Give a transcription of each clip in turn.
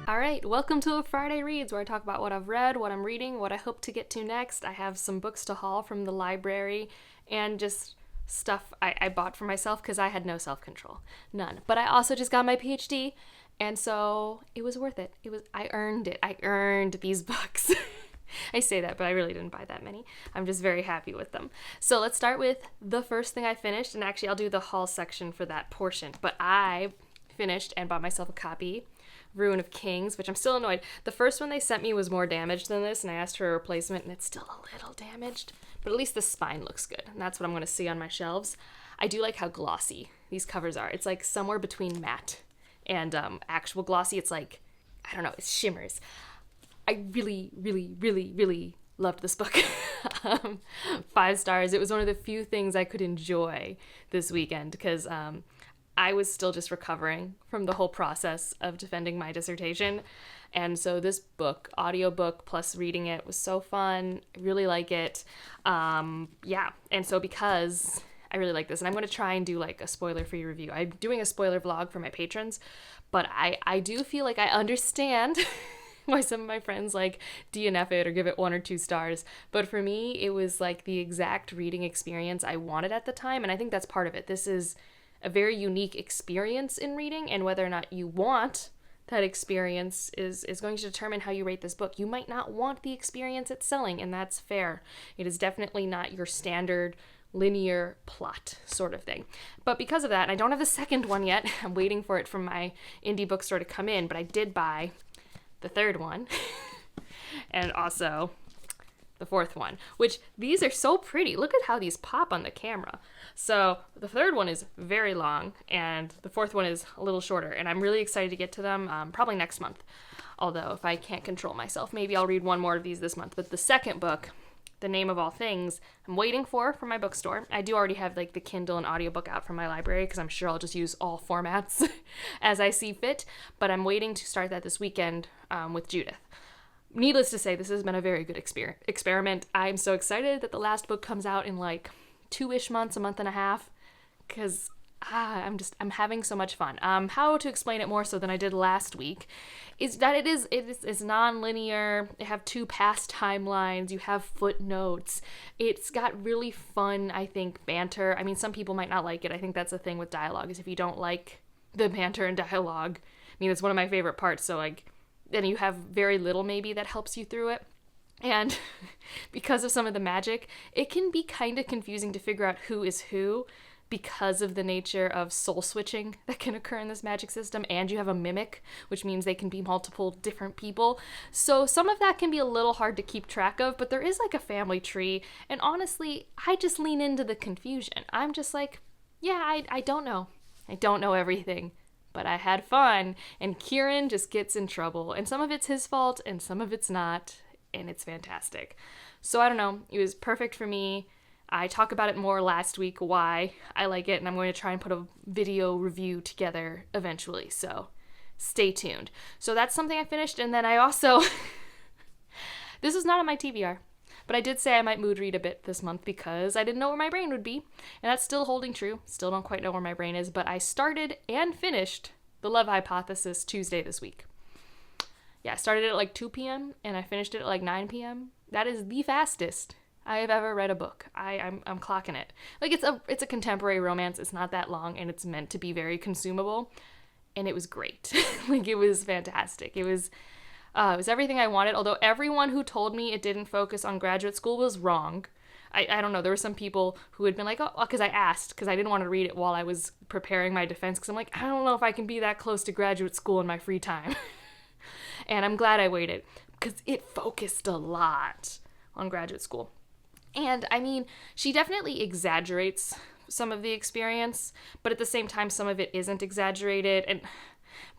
All right, welcome to a Friday Reads, where I talk about what I've read, what I'm reading, what I hope to get to next. I have some books to haul from the library and just stuff I bought for myself because I had no self-control. None. But I also just got my PhD, and so it was worth it. I earned it. I earned these books. I say that, but I really didn't buy that many. I'm just very happy with them. So let's start with the first thing I finished, and actually I'll do the haul section for that portion. But I finished and bought myself a copy, Ruin of Kings, which I'm still annoyed. The first one they sent me was more damaged than this, and I asked for a replacement, and it's still a little damaged. But at least the spine looks good, and that's what I'm going to see on my shelves. I do like how glossy these covers are. It's like somewhere between matte and actual glossy. It's like, I don't know, it shimmers. I really, really, really, really loved this book. 5 stars. It was one of the few things I could enjoy this weekend because I was still just recovering from the whole process of defending my dissertation. And so this book, audiobook plus reading it, was so fun. I really like it. Yeah. And so because I really like this, and I'm going to try and do like a spoiler-free review. I'm doing a spoiler vlog for my patrons, but I do feel like I understand why some of my friends like DNF it or give it 1 or 2 stars. But for me, it was like the exact reading experience I wanted at the time. And I think that's part of it. This is a very unique experience in reading, and whether or not you want that experience is going to determine how you rate this book. You might not want the experience it's selling, and that's fair. It is definitely not your standard linear plot sort of thing. But because of that, and I don't have the second one yet, I'm waiting for it from my indie bookstore to come in, but I did buy the third one and also the fourth one, which these are so pretty. Look at how these pop on the camera. So the third one is very long and the fourth one is a little shorter, and I'm really excited to get to them probably next month. Although if I can't control myself, maybe I'll read one more of these this month. But the second book, The Name of All Things, I'm waiting for my bookstore. I do already have like the Kindle and audiobook out from my library because I'm sure I'll just use all formats as I see fit. But I'm waiting to start that this weekend with Judith. Needless to say, this has been a very good experiment. I'm so excited that the last book comes out in like 2-ish months, a month and a half, because I'm having so much fun. How to explain it more so than I did last week is that it is non-linear. You have 2 past timelines. You have footnotes. It's got really fun, I think, banter. I mean, some people might not like it. I think that's the thing with dialogue, is if you don't like the banter and dialogue, I mean, it's one of my favorite parts. So like, then you have very little maybe that helps you through it. And because of some of the magic, it can be kind of confusing to figure out who is who because of the nature of soul switching that can occur in this magic system. And you have a mimic, which means they can be multiple different people. So some of that can be a little hard to keep track of, but there is like a family tree. And honestly, I just lean into the confusion. I'm just like, yeah, I don't know. I don't know everything. But I had fun, and Kieran just gets in trouble. And some of it's his fault, and some of it's not, and it's fantastic. So I don't know, it was perfect for me. I talked about it more last week, why I like it, and I'm going to try and put a video review together eventually, so stay tuned. So that's something I finished, and then I also, this is not on my TBR, but I did say I might mood read a bit this month because I didn't know where my brain would be, and that's still holding true. Still don't quite know where my brain is, but I started and finished The Love Hypothesis Tuesday this week. Yeah, I started it at like 2 p.m. and I finished it at like 9 p.m. That is the fastest I have ever read a book. I'm clocking it. Like it's a contemporary romance. It's not that long, and it's meant to be very consumable, and it was great. Like it was fantastic. It was everything I wanted, although everyone who told me it didn't focus on graduate school was wrong. I don't know, there were some people who had been like, oh, because I asked, because I didn't want to read it while I was preparing my defense, because I'm like, I don't know if I can be that close to graduate school in my free time. And I'm glad I waited, because it focused a lot on graduate school. And, I mean, she definitely exaggerates some of the experience, but at the same time, some of it isn't exaggerated, and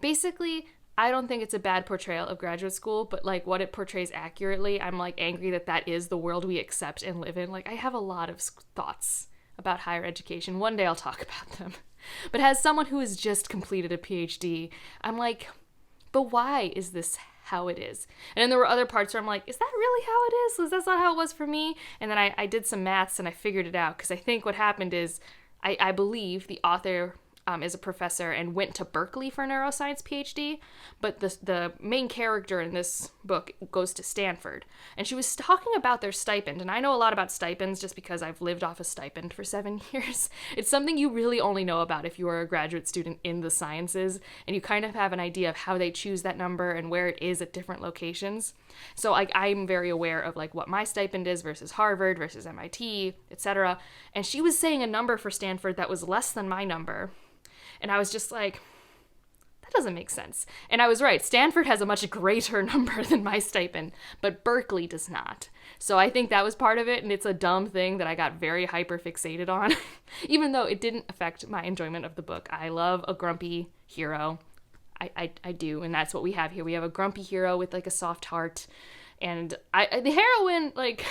basically, I don't think it's a bad portrayal of graduate school, but like what it portrays accurately, I'm like angry that is the world we accept and live in. Like I have a lot of thoughts about higher education. One day I'll talk about them. But as someone who has just completed a PhD, I'm like, but why is this how it is? And then there were other parts where I'm like, is that really how it is? Because that's not how it was for me. And then I did some maths and I figured it out, because I think what happened is I believe the author is a professor and went to Berkeley for a neuroscience PhD, but the main character in this book goes to Stanford. And she was talking about their stipend, and I know a lot about stipends just because I've lived off a stipend for 7 years. It's something you really only know about if you are a graduate student in the sciences, and you kind of have an idea of how they choose that number and where it is at different locations. So like I'm very aware of like what my stipend is versus Harvard versus MIT, etc. And she was saying a number for Stanford that was less than my number. And I was just like, that doesn't make sense. And I was right. Stanford has a much greater number than my stipend, but Berkeley does not. So I think that was part of it, and it's a dumb thing that I got very hyper fixated on, even though it didn't affect my enjoyment of the book. I love a grumpy hero. I do, and that's what we have here. We have a grumpy hero with like a soft heart, and the heroine, like,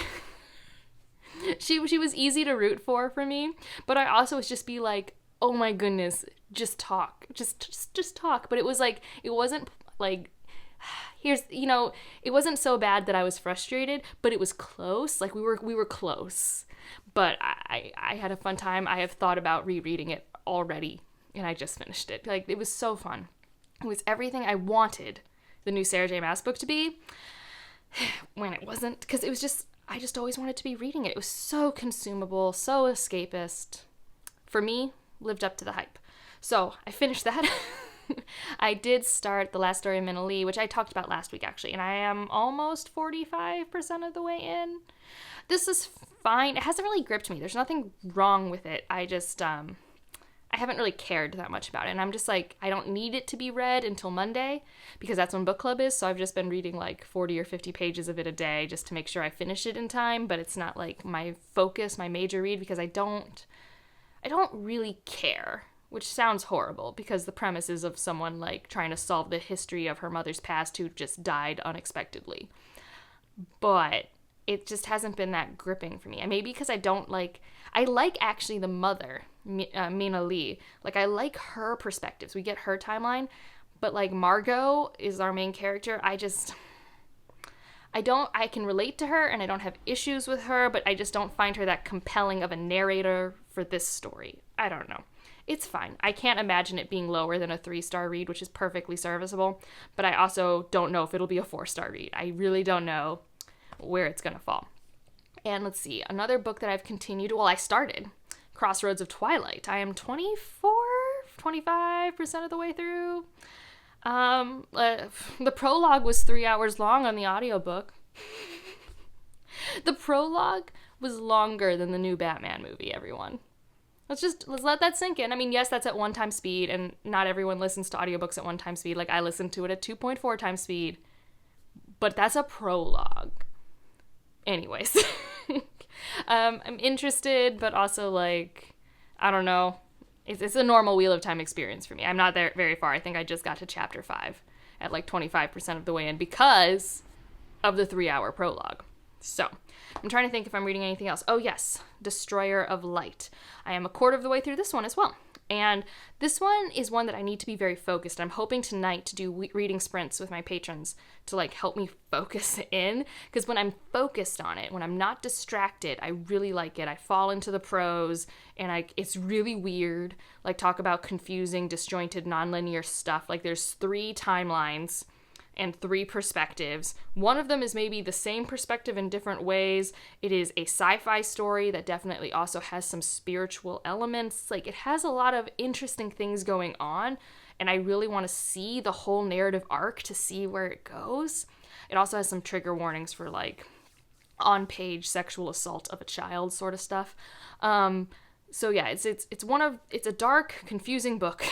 she was easy to root for me, but I also was just be like, oh my goodness, just talk, just talk. But it was like, it wasn't like, it wasn't so bad that I was frustrated, but it was close. Like we were close, but I had a fun time. I have thought about rereading it already, and I just finished it. Like, it was so fun. It was everything I wanted the new Sarah J. Maas book to be, when it wasn't, because it was just, I just always wanted to be reading it. It was so consumable, so escapist. For me, lived up to the hype. So I finished that. I did start The Last Story of Minna Lee, which I talked about last week, actually, and I am almost 45% of the way in. This is fine. It hasn't really gripped me. There's nothing wrong with it. I just, I haven't really cared that much about it. And I'm just like, I don't need it to be read until Monday because that's when book club is. So I've just been reading like 40 or 50 pages of it a day just to make sure I finish it in time. But it's not like my focus, my major read, because I don't really care, which sounds horrible because the premise is of someone like trying to solve the history of her mother's past who just died unexpectedly. But it just hasn't been that gripping for me. And maybe because I like actually the mother, Minna Lee. Like, I like her perspectives. We get her timeline. But, like, Margot is our main character. I can relate to her and I don't have issues with her, but I just don't find her that compelling of a narrator for this story. I don't know. It's fine. I can't imagine it being lower than a 3-star read, which is perfectly serviceable. But I also don't know if it'll be a 4-star read. I really don't know where it's going to fall. And let's see, another book that I've continued, I started, Crossroads of Twilight. I am 25% of the way through. The prologue was 3 hours long on the audiobook. The prologue was longer than the new Batman movie, everyone. Let's let that sink in. I mean, yes, that's at 1 time speed, and not everyone listens to audiobooks at 1 time speed. Like, I listened to it at 2.4 times speed. But that's a prologue. Anyways. I'm interested, but also, like, I don't know. It's a normal Wheel of Time experience for me. I'm not there very far. I think I just got to chapter 5 at, like, 25% of the way in because of the 3-hour prologue. So, I'm trying to think if I'm reading anything else. Oh, yes. Destroyer of Light. I am a quarter of the way through this one as well. And this one is one that I need to be very focused. I'm hoping tonight to do reading sprints with my patrons to, like, help me focus in. Because when I'm focused on it, when I'm not distracted, I really like it. I fall into the prose, and it's really weird. Like, talk about confusing, disjointed, nonlinear stuff. Like, there's 3 timelines and 3 perspectives. One of them is maybe the same perspective in different ways. It is a sci-fi story that definitely also has some spiritual elements. Like, it has a lot of interesting things going on, and I really want to see the whole narrative arc to see where it goes. It also has some trigger warnings for, like, on-page sexual assault of a child sort of stuff. So yeah, it's a dark, confusing book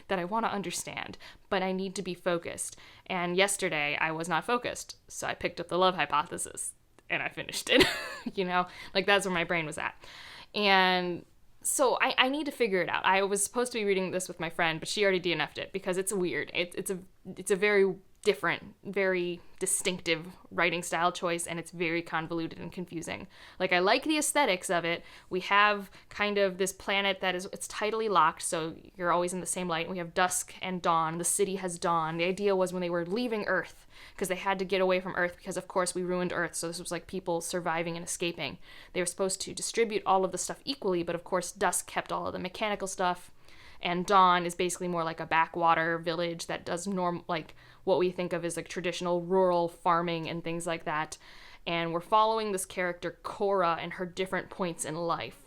that I want to understand, but I need to be focused. And yesterday I was not focused, so I picked up The Love Hypothesis and I finished it. Like, that's where my brain was at. And so I need to figure it out. I was supposed to be reading this with my friend, but she already DNF'd it because it's weird. It's a very different, very distinctive writing style choice, and it's very convoluted and confusing. Like, I like the aesthetics of it. We have kind of this planet it's tidally locked, so you're always in the same light. We have dusk and dawn. The city has dawn. The idea was when they were leaving Earth, because they had to get away from Earth because, of course, we ruined Earth, so this was like people surviving and escaping. They were supposed to distribute all of the stuff equally, but of course dusk kept all of the mechanical stuff. and Dawn is basically more like a backwater village that does like what we think of as like traditional rural farming and things like that. And we're following this character Cora and her different points in life.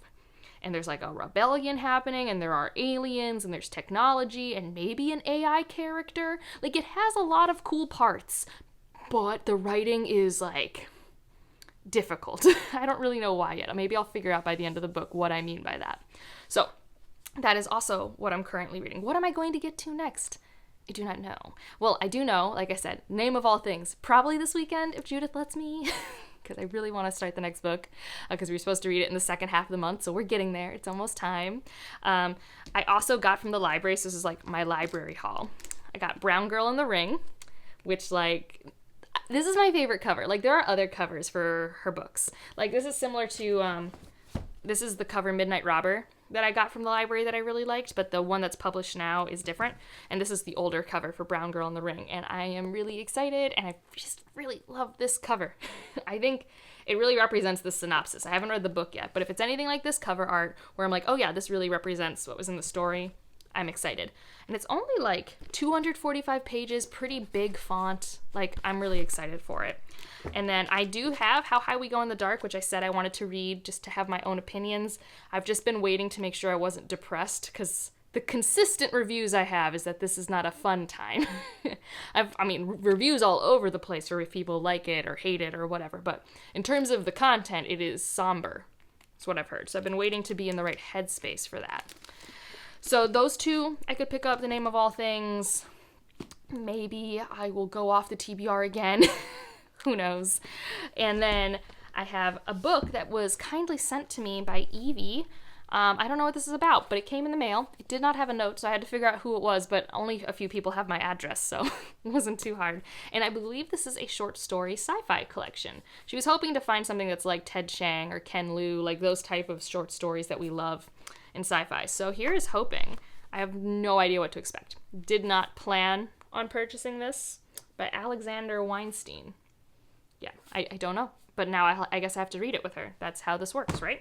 And there's like a rebellion happening, and there are aliens, and there's technology, and maybe an AI character. Like, it has a lot of cool parts, but the writing is like difficult. I don't really know why yet. Maybe I'll figure out by the end of the book what I mean by that. So that is also what I'm currently reading. What am I going to get to next? I do not know. Well, I do know, like I said, Name of All Things, probably this weekend if Judith lets me, because I really want to start the next book, because we were supposed to read it in the second half of the month, so we're getting there. It's almost time. I also got from the library, so this is like my library haul. I got Brown Girl in the Ring, which like, this is my favorite cover. Like, there are other covers for her books. Like, this is similar to, this is the cover Midnight Robber that I got from the library that I really liked, but the one that's published now is different. And this is the older cover for Brown Girl in the Ring. And I am really excited, and I just really love this cover. I think it really represents the synopsis. I haven't read the book yet, but if it's anything like this cover art, where I'm like, oh yeah, this really represents what was in the story, I'm excited. And it's only like 245 pages, pretty big font. Like, I'm really excited for it. And then I do have How High We Go in the Dark, which I said I wanted to read just to have my own opinions. I've just been waiting to make sure I wasn't depressed, because the consistent reviews I have is that this is not a fun time. Reviews all over the place for if people like it or hate it or whatever. But in terms of the content, it is somber. That's what I've heard. So I've been waiting to be in the right headspace for that. So those two, I could pick up The Name of All Things. Maybe I will go off the TBR again. Who knows? And then I have a book that was kindly sent to me by Evie. I don't know what this is about, but it came in the mail. It did not have a note, so I had to figure out who it was, but only a few people have my address, so it wasn't too hard. And I believe this is a short story sci-fi collection. She was hoping to find something that's like Ted Chiang or Ken Liu, like those type of short stories that we love in sci-fi. So here is hoping. I have no idea what to expect. Did not plan on purchasing this, by Alexander Weinstein. Yeah, I don't know. But now I guess I have to read it with her. That's how this works, right?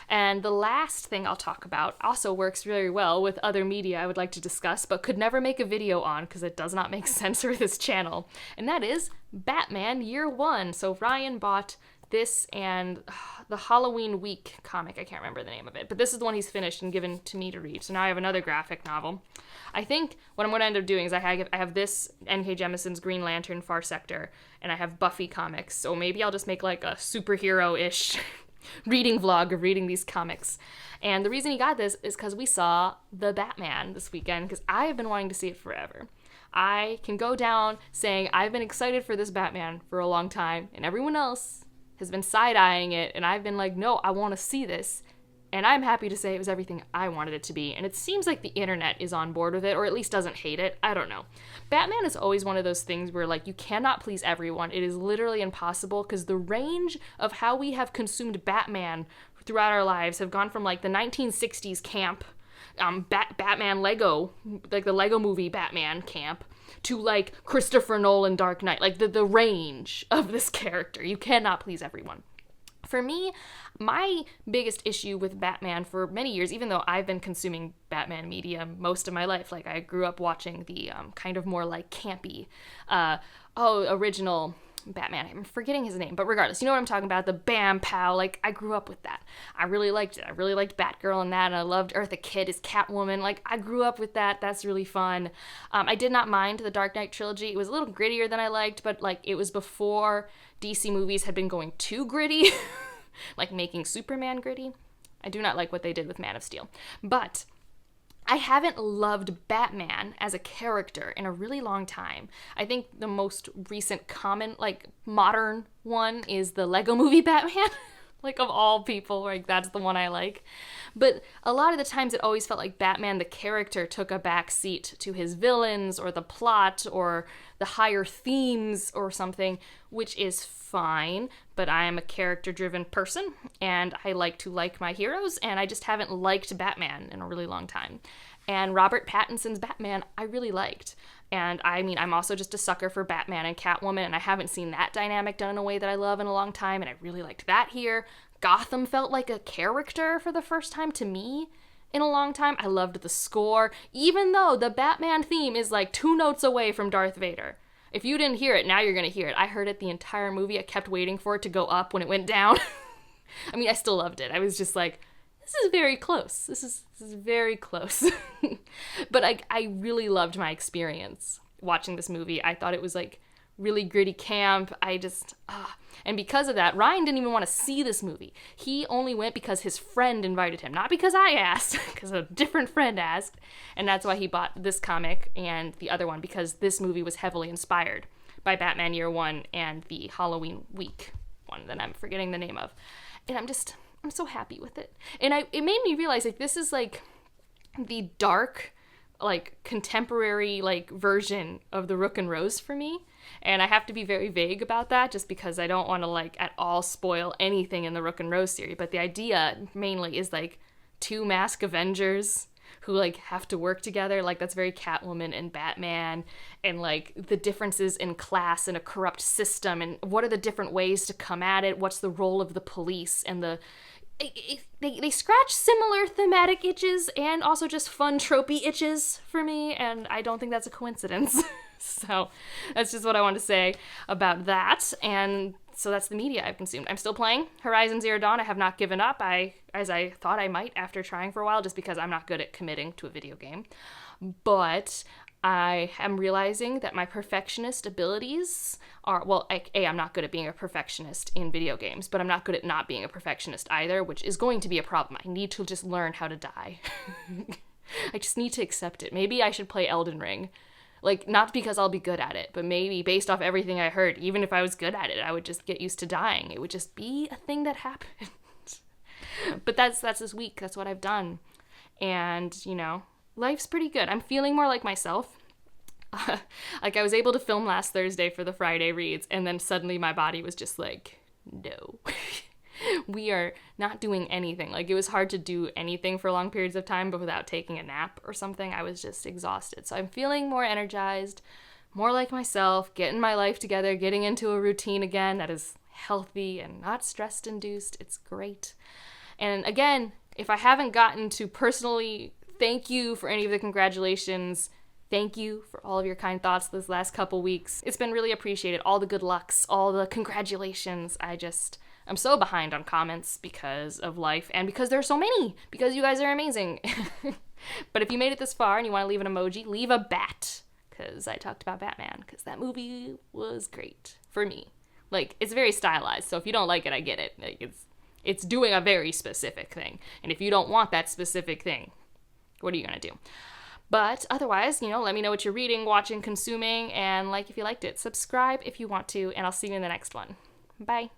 And the last thing I'll talk about also works very well with other media I would like to discuss, but could never make a video on because it does not make sense for this channel. And that is Batman Year One. So Ryan bought this and the Halloween Week comic. I can't remember the name of it, but this is the one he's finished and given to me to read. So now I have another graphic novel. I think what I'm going to end up doing is I have this N.K. Jemisin's Green Lantern Far Sector, and I have Buffy comics. So maybe I'll just make like a superhero-ish reading vlog of reading these comics. And the reason he got this is because we saw The Batman this weekend, because I have been wanting to see it forever. I can go down saying I've been excited for this Batman for a long time, and everyone else has been side-eyeing it, and I've been like, no, I want to see this. And I'm happy to say it was everything I wanted it to be, and it seems like the internet is on board with it, or at least doesn't hate it. I don't know. Batman is always one of those things where, like, you cannot please everyone. It is literally impossible, because the range of how we have consumed Batman throughout our lives have gone from, like, the 1960s camp, Batman Lego, like the Lego movie Batman camp, to like Christopher Nolan Dark Knight, like the range of this character. You cannot please everyone. For me, my biggest issue with Batman for many years, even though I've been consuming Batman media most of my life, like I grew up watching the kind of more like campy, original Batman. I'm forgetting his name, but regardless, you know what I'm talking about, the Bam Pow, like I grew up with that. I really liked it. I really liked Batgirl and that, and I loved Eartha Kitt as Catwoman. Like I grew up with that. That's really fun. I did not mind the Dark Knight trilogy. It was a little grittier than I liked, but like it was before DC movies had been going too gritty, like making Superman gritty. I do not like what they did with Man of Steel, but I haven't loved Batman as a character in a really long time. I think the most recent common, like, modern one is the Lego movie Batman. Like, of all people, like, that's the one I like. But a lot of the times it always felt like Batman, the character, took a back seat to his villains or the plot or the higher themes or something, which is fine, but I am a character-driven person, and I like to like my heroes, and I just haven't liked Batman in a really long time. And Robert Pattinson's Batman, I really liked. And I mean, I'm also just a sucker for Batman and Catwoman, and I haven't seen that dynamic done in a way that I love in a long time, and I really liked that here. Gotham felt like a character for the first time to me, in a long time. I loved the score, even though the Batman theme is like 2 notes away from Darth Vader. If you didn't hear it, now you're gonna hear it. I heard it the entire movie. I kept waiting for it to go up when it went down. I mean, I still loved it. I was just like, this is very close. This is very close. But I really loved my experience watching this movie. I thought it was like really gritty camp. And because of that, Ryan didn't even want to see this movie. He only went because his friend invited him, not because I asked, because a different friend asked. And that's why he bought this comic and the other one, because this movie was heavily inspired by Batman Year One and the Halloween Week one that I'm forgetting the name of. And I'm so happy with it. And it made me realize, like, this is like the dark, like, contemporary, like, version of the Rook and Rose for me. And I have to be very vague about that just because I don't want to, like, at all spoil anything in the Rook and Rose series. But the idea mainly is, like, 2 masked Avengers who, like, have to work together. Like, that's very Catwoman and Batman. And, like, the differences in class and a corrupt system. And what are the different ways to come at it? What's the role of the police and the... They scratch similar thematic itches and also just fun tropey itches for me, and I don't think that's a coincidence. So that's just what I want to say about that. And so that's the media I've consumed. I'm still playing Horizon Zero Dawn. I have not given up, as I thought I might after trying for a while, just because I'm not good at committing to a video game. But I am realizing that my perfectionist abilities are, well, I'm not good at being a perfectionist in video games, but I'm not good at not being a perfectionist either, which is going to be a problem. I need to just learn how to die. I just need to accept it. Maybe I should play Elden Ring. Like, not because I'll be good at it, but maybe based off everything I heard, even if I was good at it, I would just get used to dying. It would just be a thing that happened. But that's this week. That's what I've done. And, you know, life's pretty good. I'm feeling more like myself. Like, I was able to film last Thursday for the Friday reads, and then suddenly my body was just like, no. We are not doing anything. Like, it was hard to do anything for long periods of time, but without taking a nap or something, I was just exhausted. So I'm feeling more energized, more like myself, getting my life together, getting into a routine again that is healthy and not stress-induced. It's great. And again, if I haven't gotten to personally thank you for any of the congratulations, thank you for all of your kind thoughts this last couple weeks. It's been really appreciated. All the good lucks, all the congratulations. I'm so behind on comments because of life and because there are so many, because you guys are amazing. But if you made it this far and you want to leave an emoji, leave a bat, because I talked about Batman, because that movie was great for me. Like, it's very stylized, so if you don't like it, I get it. Like, it's doing a very specific thing, and if you don't want that specific thing, what are you gonna do? But otherwise, you know, let me know what you're reading, watching, consuming, and like if you liked it. Subscribe if you want to, and I'll see you in the next one. Bye.